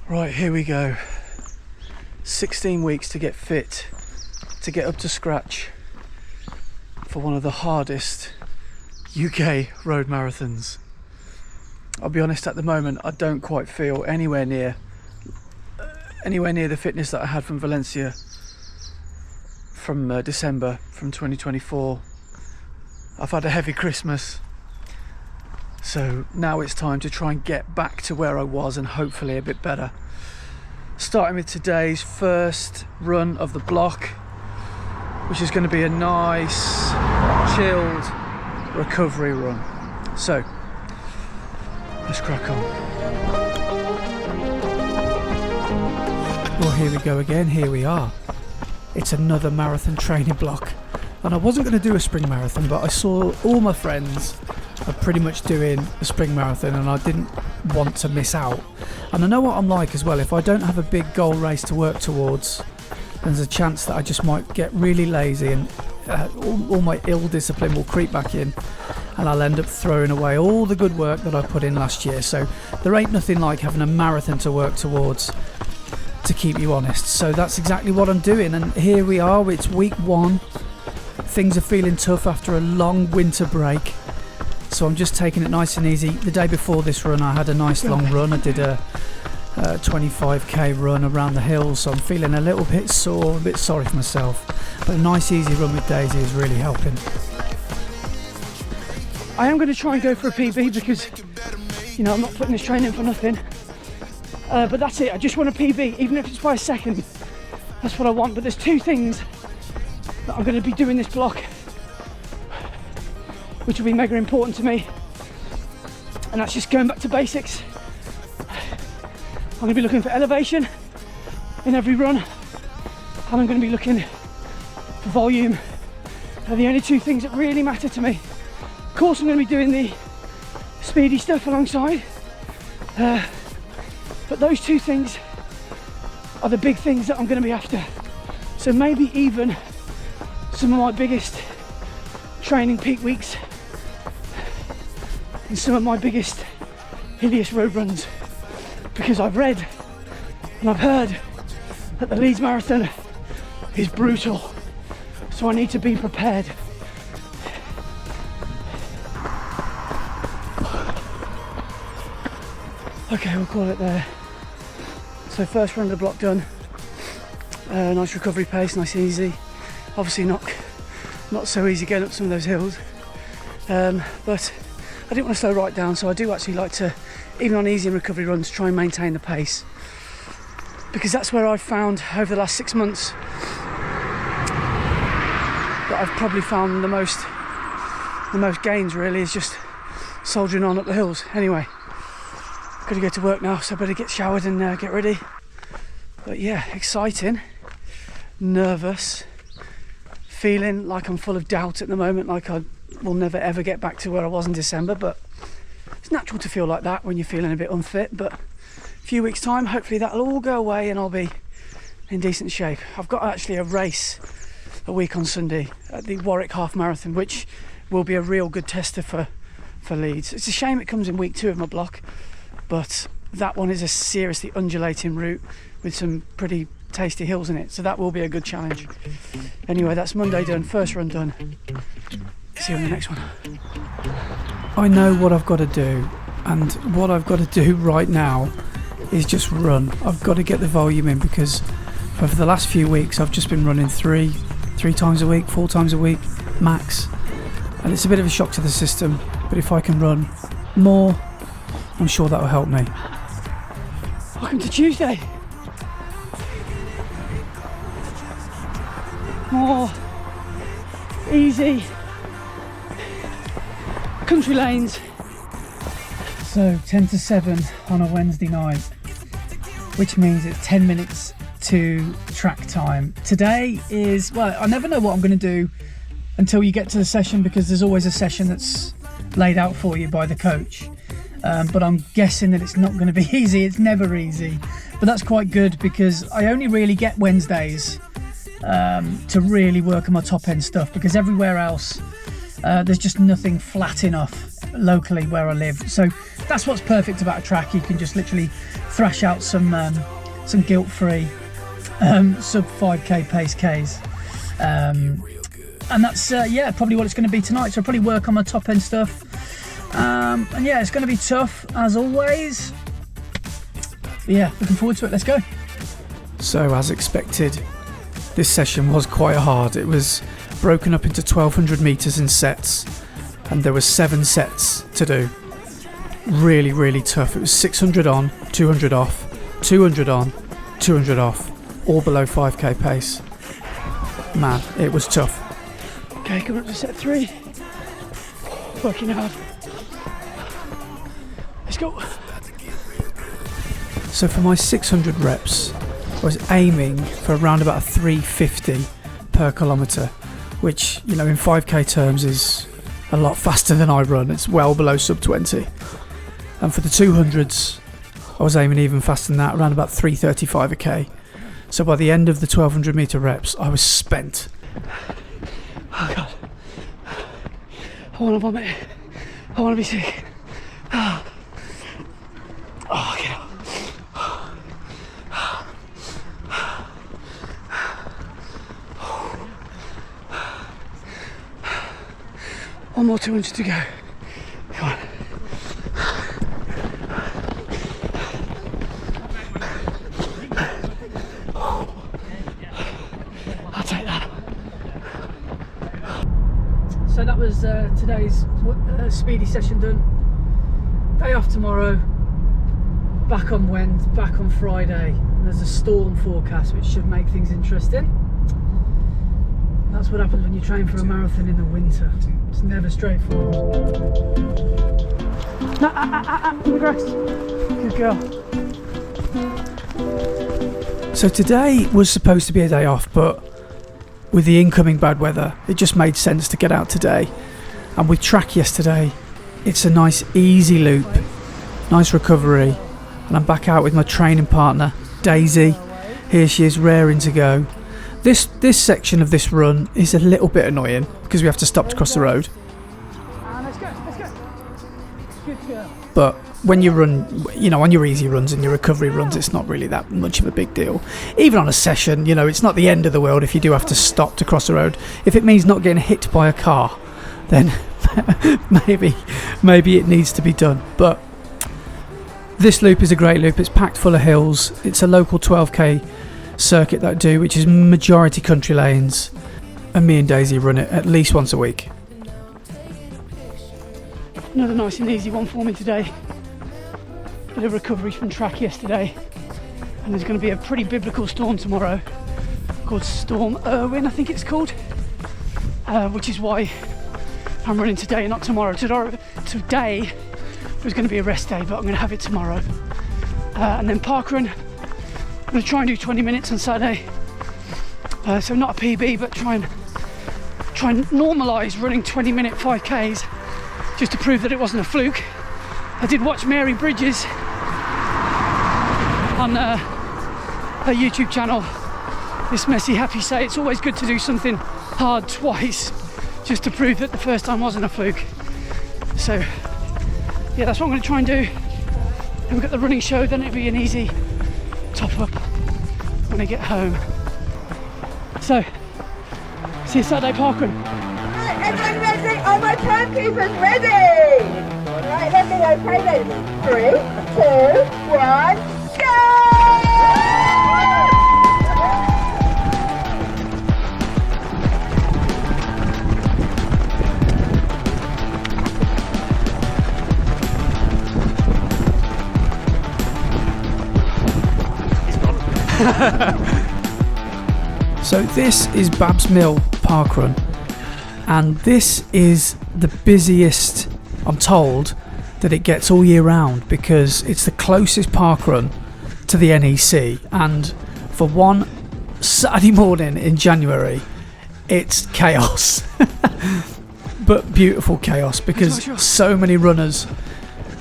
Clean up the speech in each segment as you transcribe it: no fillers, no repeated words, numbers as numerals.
Right, here we go. 16 weeks to get fit, to get up to scratch for one of the hardest UK road marathons. I'll be honest, at the moment I don't quite feel anywhere near the fitness that I had from Valencia from December from 2024. I've had a heavy Christmas, so now it's time to try and get back to where I was and hopefully a bit better. Starting with today's first run of the block, which is going to be a nice chilled recovery run. So let's crack on. Well, here we go again, here we are. It's another marathon training block. And I wasn't going to do a spring marathon, but I saw all my friends are pretty much doing a spring marathon and I didn't want to miss out. And I know what I'm like as well. If I don't have a big goal race to work towards, there's a chance that I just might get really lazy and all my ill discipline will creep back in and I'll end up throwing away all the good work that I put in last year. So there ain't nothing like having a marathon to work towards to keep you honest. So that's exactly what I'm doing, and here we are. It's week 1. Things are feeling tough after a long winter break, so I'm just taking it nice and easy. The day before this run I had a nice long run. I did a 25k run around the hills, so I'm feeling a little bit sore, a bit sorry for myself, but a nice easy run with Daisy is really helping. I am going to try and go for a PB because, you know, I'm not putting this training for nothing. But that's it, I just want a PB, even if it's by a second. That's what I want. But there's 2 things that I'm going to be doing this block, which will be mega important to me, and that's just going back to basics. I'm going to be looking for elevation in every run, and I'm going to be looking for volume. They're the only 2 things that really matter to me. Of course I'm going to be doing the speedy stuff alongside, but those 2 things are the big things that I'm going to be after. So maybe even some of my biggest training peak weeks and some of my biggest hideous road runs, because I've read and I've heard that the Leeds Marathon is brutal, so I need to be prepared. Okay, we'll call it there. So first run of the block done. Nice recovery pace, nice and easy. Obviously not so easy getting up some of those hills, but I didn't want to slow right down, so I do actually like to, even on easy recovery runs, try and maintain the pace, because that's where I've found over the last 6 months that I've probably found the most gains really, is just soldiering on up the hills. Anyway, got to go to work now, so I better get showered and get ready. But yeah, exciting, nervous, feeling like I'm full of doubt at the moment, like I will never ever get back to where I was in December, but it's natural to feel like that when you're feeling a bit unfit. But a few weeks time, hopefully that'll all go away and I'll be in decent shape. I've got actually a race a week on Sunday at the Warwick Half Marathon, which will be a real good tester for Leeds. It's a shame it comes in week 2 of my block, but that one is a seriously undulating route with some pretty tasty hills in it, so that will be a good challenge. Anyway, that's Monday done, first run done. See you on the next one. I know what I've got to do, and what I've got to do right now is just run. I've got to get the volume in, because for the last few weeks I've just been running three times a week, 4 times a week max, and it's a bit of a shock to the system. But if I can run more, I'm sure that will help me. Welcome to Tuesday. More easy country lanes. So 10 to 7 on a Wednesday night, which means it's 10 minutes to track time. Today is, well, I never know what I'm going to do until you get to the session, because there's always a session that's laid out for you by the coach. But I'm guessing that it's not going to be easy. It's never easy, but that's quite good, because I only really get Wednesdays to really work on my top end stuff, because everywhere else there's just nothing flat enough locally where I live. So that's what's perfect about a track. You can just literally thrash out some guilt-free sub 5k pace Ks. And that's yeah, probably what it's going to be tonight. So I'll probably work on my top end stuff. And yeah, it's going to be tough as always. But yeah, looking forward to it. Let's go. So as expected, this session was quite hard. It was broken up into 1200 meters in sets, and there were 7 sets to do. Really, really tough. It was 600 on, 200 off, 200 on, 200 off, all below 5k pace. Man, it was tough. Okay, coming up to set 3. Working hard. Let's go. So for my 600 reps, I was aiming for around about a 350 per kilometre, which, you know, in 5k terms is a lot faster than I run. It's well below sub 20. And for the 200s, I was aiming even faster than that, around about 335 a k. So by the end of the 1200 metre reps, I was spent. Oh God. I want to vomit. I want to be sick. Oh, get up. One more 200 to go. Come on. I'll take that. So that was today's speedy session done. Day off tomorrow. Back on Wednesday, back on Friday. And there's a storm forecast which should make things interesting. That's what happens when you train for a marathon in the winter. It's never straightforward. No, on the grass. Good girl. So today was supposed to be a day off, but with the incoming bad weather, it just made sense to get out today. And with track yesterday, it's a nice easy loop, nice recovery, and I'm back out with my training partner, Daisy. Here she is, raring to go. This section of this run is a little bit annoying because we have to stop to cross the road. Let's go. Good girl. But when you run, you know, on your easy runs and your recovery runs, it's not really that much of a big deal. Even on a session, you know, it's not the end of the world if you do have to stop to cross the road. If it means not getting hit by a car, then maybe it needs to be done. But this loop is a great loop. It's packed full of hills. It's a local 12k circuit that I do, which is majority country lanes, and me and Daisy run it at least once a week. Another nice and easy one for me today. Bit of recovery from track yesterday, and there's going to be a pretty biblical storm tomorrow called Storm Irwin, I think it's called, which is why I'm running today and not tomorrow. Today was going to be a rest day, but I'm going to have it tomorrow. And then parkrun, I'm going to try and do 20 minutes on Saturday. So not a PB, but try and normalise running 20-minute 5Ks just to prove that it wasn't a fluke. I did watch Mary Bridges on her YouTube channel, This Messy Happy, say it's always good to do something hard twice just to prove that the first time wasn't a fluke. So yeah, that's what I'm going to try and do. And we've got the running show, then it'll be an easy top up when I get home. So see you Saturday parkrun. Right, everyone ready? Are my timekeepers ready? Right, let me know. Play then. 3, 2, 1, go! So this is Babs Mill parkrun, and this is the busiest, I'm told, that it gets all year round, because it's the closest parkrun to the NEC, and for one Saturday morning in January it's chaos. But beautiful chaos, because so many runners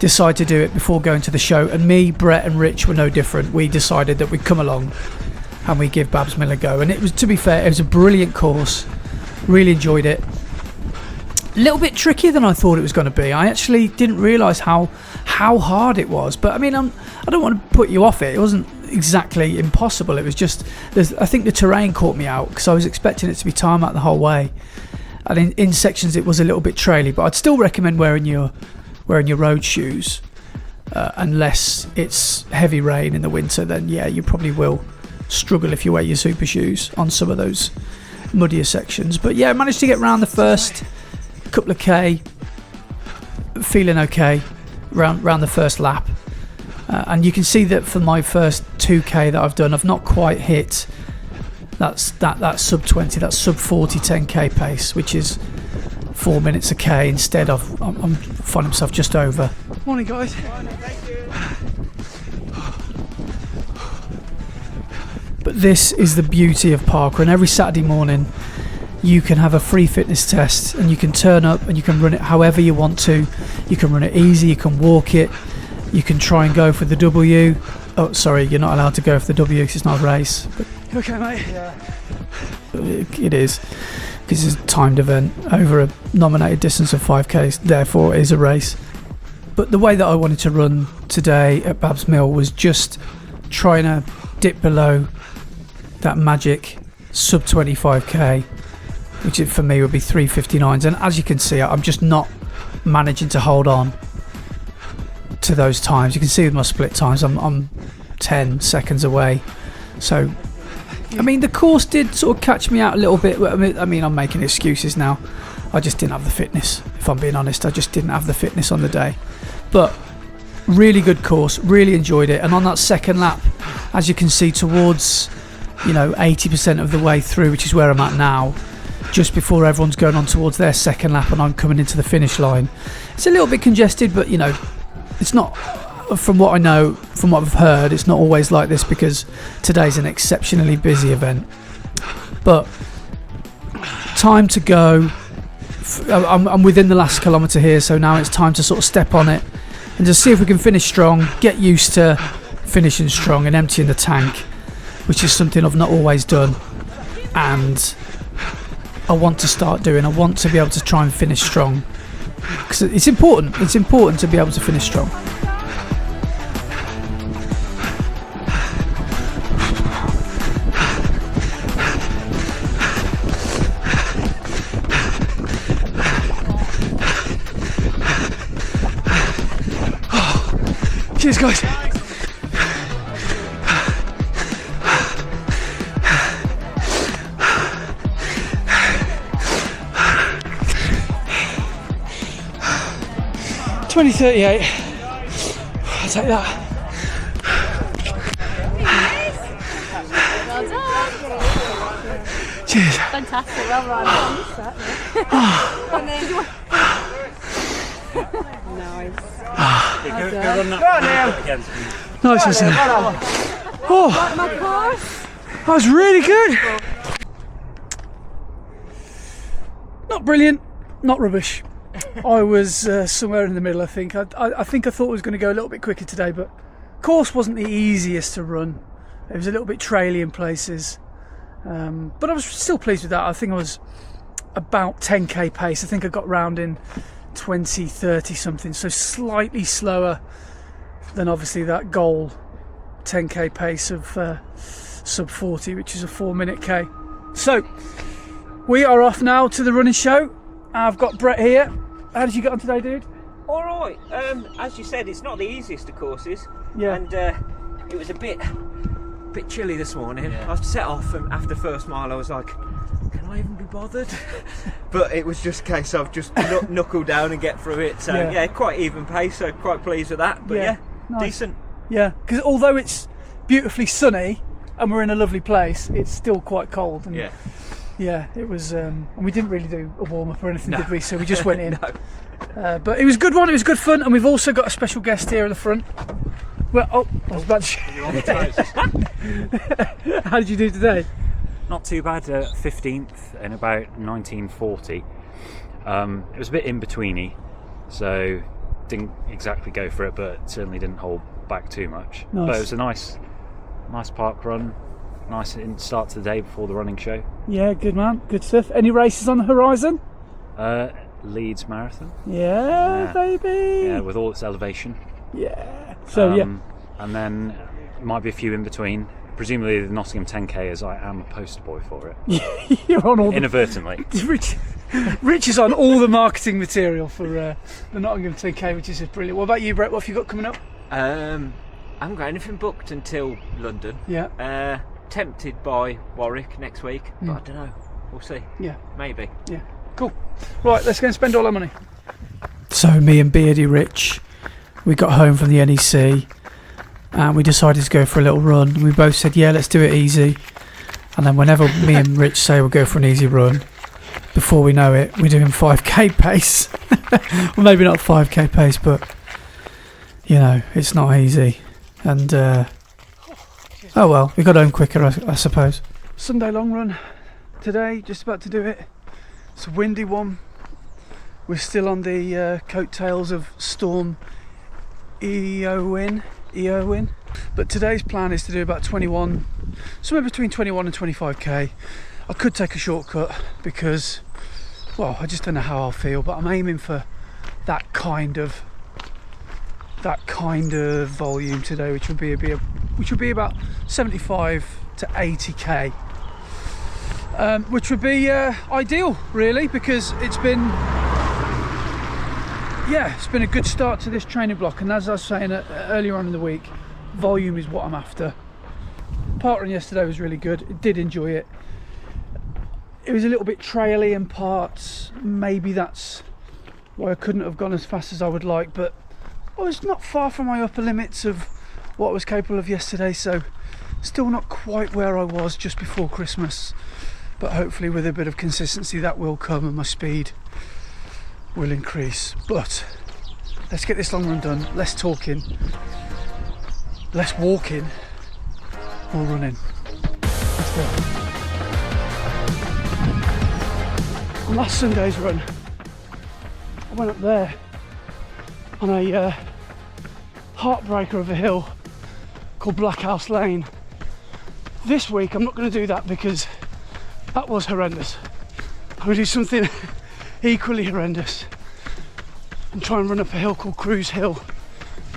decide to do it before going to the show, and me, Brett and Rich were no different. We decided that we'd come along and we give Babs Mill a go, and it was, to be fair, it was a brilliant course. Really enjoyed it. A little bit trickier than I thought it was going to be. I actually didn't realise how hard it was. But I mean, I don't want to put you off it. It wasn't exactly impossible. It was just, I think the terrain caught me out because I was expecting it to be tarmac the whole way. And in sections it was a little bit traily, but I'd still recommend wearing your road shoes unless it's heavy rain in the winter. Then yeah, you probably will struggle if you wear your super shoes on some of those muddier sections. But yeah, I managed to get round the first couple of K, feeling okay round the first lap, and you can see that for my first 2K that I've done, I've not quite hit that sub 20, that sub 40 10K pace, which is 4 minutes a K. Instead I'm finding myself just over. Morning guys. But this is the beauty of parkrun. Every Saturday morning you can have a free fitness test and you can turn up and you can run it however you want to. You can run it easy, you can walk it, you can try and go for the W. Oh sorry, you're not allowed to go for the W because it's not a race. But okay mate? Yeah. It is, because it's a timed event over a nominated distance of 5K, therefore it is a race. But the way that I wanted to run today at Babs Mill was just trying to dip below that magic sub 25K, which for me would be 3:59s, and as you can see I'm just not managing to hold on to those times. You can see with my split times I'm 10 seconds away. So I mean, the course did sort of catch me out a little bit. I mean, I'm making excuses now. I just didn't have the fitness, if I'm being honest. I just didn't have the fitness on the day. But really good course, really enjoyed it. And on that second lap, as you can see, towards 80% of the way through, which is where I'm at now, just before everyone's going on towards their second lap and I'm coming into the finish line, it's a little bit congested, but it's not. From what I know, from what I've heard, it's not always like this because today's an exceptionally busy event. But time to go. I'm within the last kilometre here, so now it's time to sort of step on it and just see if we can finish strong, get used to finishing strong and emptying the tank, which is something I've not always done, and I want to start doing. I want to be able to try and finish strong because it's important. It's important to be able to finish strong. Cheers guys. $20.38. I'll take that. Well done. Cheers. Fantastic. Well run. Nice. Nice, isn't it? Oh, My course. that was really good. Not brilliant, not rubbish. I was somewhere in the middle, I think. I think I thought I was going to go a little bit quicker today, but course wasn't the easiest to run. It was a little bit traily in places, but I was still pleased with that. I think I was about 10k pace. I think I got round in 20-30 something, so slightly slower than obviously that goal 10k pace of sub 40, which is a 4-minute K. So we are off now to the running show. I've got Brett here. How did you get on today, dude? All right. As you said, it's not the easiest of courses. Yeah. And it was a bit chilly this morning. Yeah. I set off, and after first mile, I was like, "Can I even be bothered?" But it was just a case of just knuckle down and get through it. So yeah, quite even pace. So quite pleased with that. But yeah, nice. Decent. Yeah, because although it's beautifully sunny and we're in a lovely place, it's still quite cold. And yeah, it was, and we didn't really do a warm-up or anything, did we? So we just went in. No. But it was a good one, it was good fun, and we've also got a special guest here in the front. Well, I was about to... How did you do today? Not too bad, 15th in about 1940. It was a bit in-betweeny, so didn't exactly go for it, but certainly didn't hold back too much. Nice. But it was a nice park run. Nice start to the day before the running show. Yeah, good man, good stuff. Any races on the horizon? Leeds Marathon. Yeah, baby. Yeah, with all its elevation. Yeah. So and then might be a few in between. Presumably the Nottingham 10K, as I am a poster boy for it. You're on all inadvertently. Rich is on all the marketing material for the Nottingham 10K, which is brilliant. What about you, Brett? What have you got coming up? I haven't got anything booked until London. Yeah. Tempted by Warwick next week, but I don't know. We'll see. Yeah. Maybe. Yeah. Cool. Right, let's go and spend all our money. So me and Beardy Rich, we got home from the NEC and we decided to go for a little run. We both said, yeah, let's do it easy. And then whenever me and Rich say we'll go for an easy run, before we know it, we're doing 5k pace. Well, maybe not 5k pace, but you know, it's not easy. And oh well, we got home quicker, I suppose. Sunday long run today, just about to do it. It's a windy one. We're still on the coattails of Storm Eowyn. But today's plan is to do about 21, somewhere between 21 and 25k. I could take a shortcut because, well, I just don't know how I'll feel, but I'm aiming for that kind of volume today, which would be about 75 to 80k, which would be ideal, really, because it's been a good start to this training block. And as I was saying earlier on in the week, volume is what I'm after. Parkrun yesterday was really good. I did enjoy it. It was a little bit traily in parts. Maybe that's why I couldn't have gone as fast as I would like, but I was not far from my upper limits of what I was capable of yesterday, so still not quite where I was just before Christmas, but hopefully with a bit of consistency that will come and my speed will increase. But let's get this long run done. Less talking, less walking, more running. Let's go. On last Sunday's run, I went up there on a heartbreaker of a hill called Blackhouse Lane. This week I'm not going to do that because that was horrendous. I'm going to do something equally horrendous and try and run up a hill called Cruise Hill,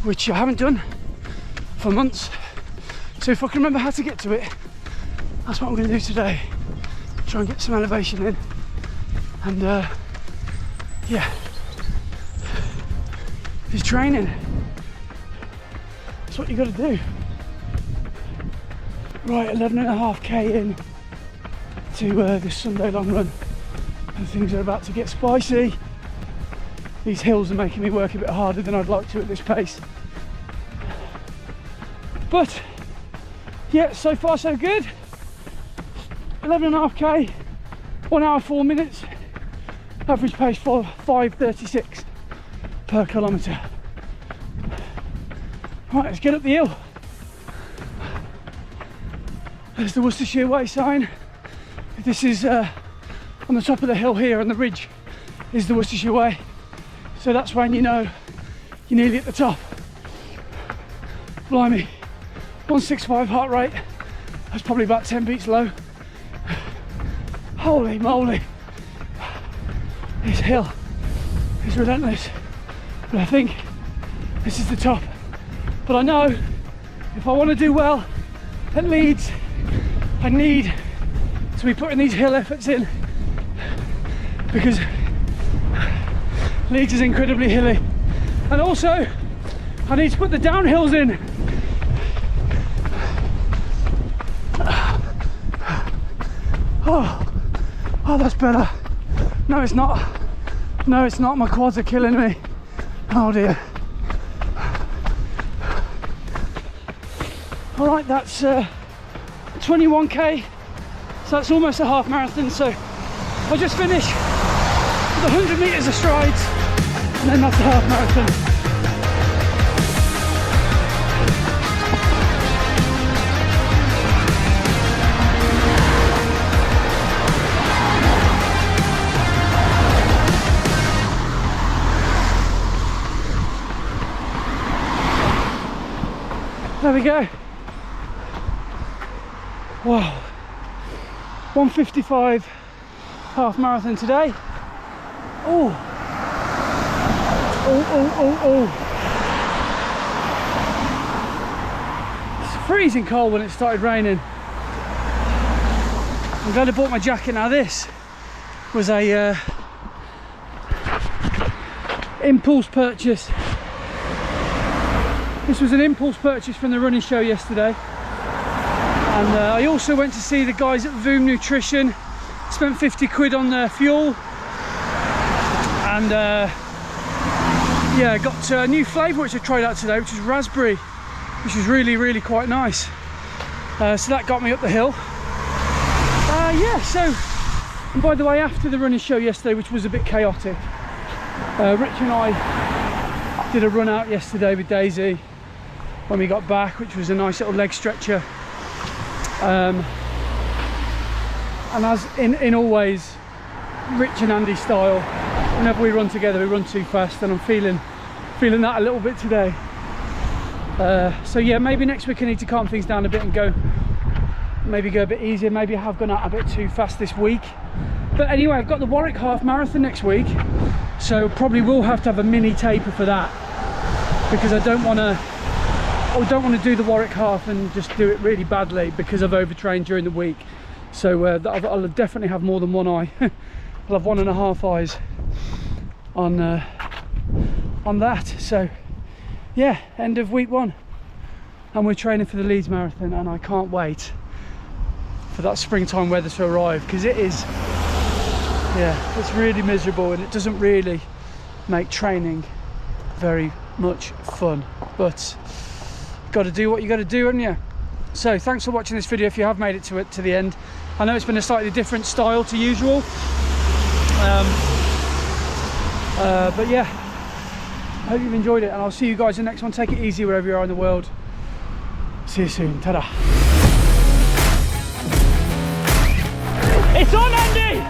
which I haven't done for months. So if I can remember how to get to it, that's what I'm going to do today. Try and get some elevation in, and yeah, it's training. That's what you got to do. Right, 11.5k in to this Sunday long run, and things are about to get spicy. These hills are making me work a bit harder than I'd like to at this pace. But yeah, so far so good. 11.5k, 1 hour 4 minutes, average pace for 5:36 per kilometre. Right, let's get up the hill. There's the Worcestershire Way sign. This is on the top of the hill here, on the ridge is the Worcestershire Way. So that's when you know you're nearly at the top. Blimey, 165 heart rate. That's probably about 10 beats low. Holy moly. This hill is relentless. But I think this is the top. But I know if I want to do well at Leeds, I need to be putting these hill efforts in, because Leeds is incredibly hilly, and also I need to put the downhills in. Oh, that's better. No, it's not. No, it's not. My quads are killing me. Oh dear. All right, that's 21k. So that's almost a half marathon. So I'll just finish with 100 meters of strides, and then that's a half marathon. There we go. Wow. 1:55 half marathon today. Oh, It's freezing cold when it started raining. I'm glad I bought my jacket now. This was a impulse purchase. This was an impulse purchase from the running show yesterday. And I also went to see the guys at Voom Nutrition. Spent 50 quid on their fuel. And yeah, got a new flavour which I tried out today, which is raspberry, which is really quite nice. So that got me up the hill. Yeah, so, and by the way, after the running show yesterday, which was a bit chaotic, Rich and I did a run out yesterday with Daisy when we got back, which was a nice little leg stretcher. And as in always Rich and Andy style, whenever we run together we run too fast, and I'm feeling that a little bit today. So yeah, maybe next week I need to calm things down a bit and maybe go a bit easier. Maybe I have gone out a bit too fast this week. But anyway, I've got the Warwick Half Marathon next week, so probably will have to have a mini taper for that, because I don't want to do the Warwick Half and just do it really badly because I've overtrained during the week. So I'll definitely have more than one eye. I'll have 1.5 eyes on that. So yeah, end of week 1, and we're training for the Leeds Marathon, and I can't wait for that springtime weather to arrive, because it is, yeah, it's really miserable and it doesn't really make training very much fun, but got to do what you got to do, haven't you? So thanks for watching this video if you have made it to the end. I know it's been a slightly different style to usual, but yeah, I hope you've enjoyed it, and I'll see you guys in the next one. Take it easy wherever you are in the world. See you soon. Ta-da. It's on, Andy!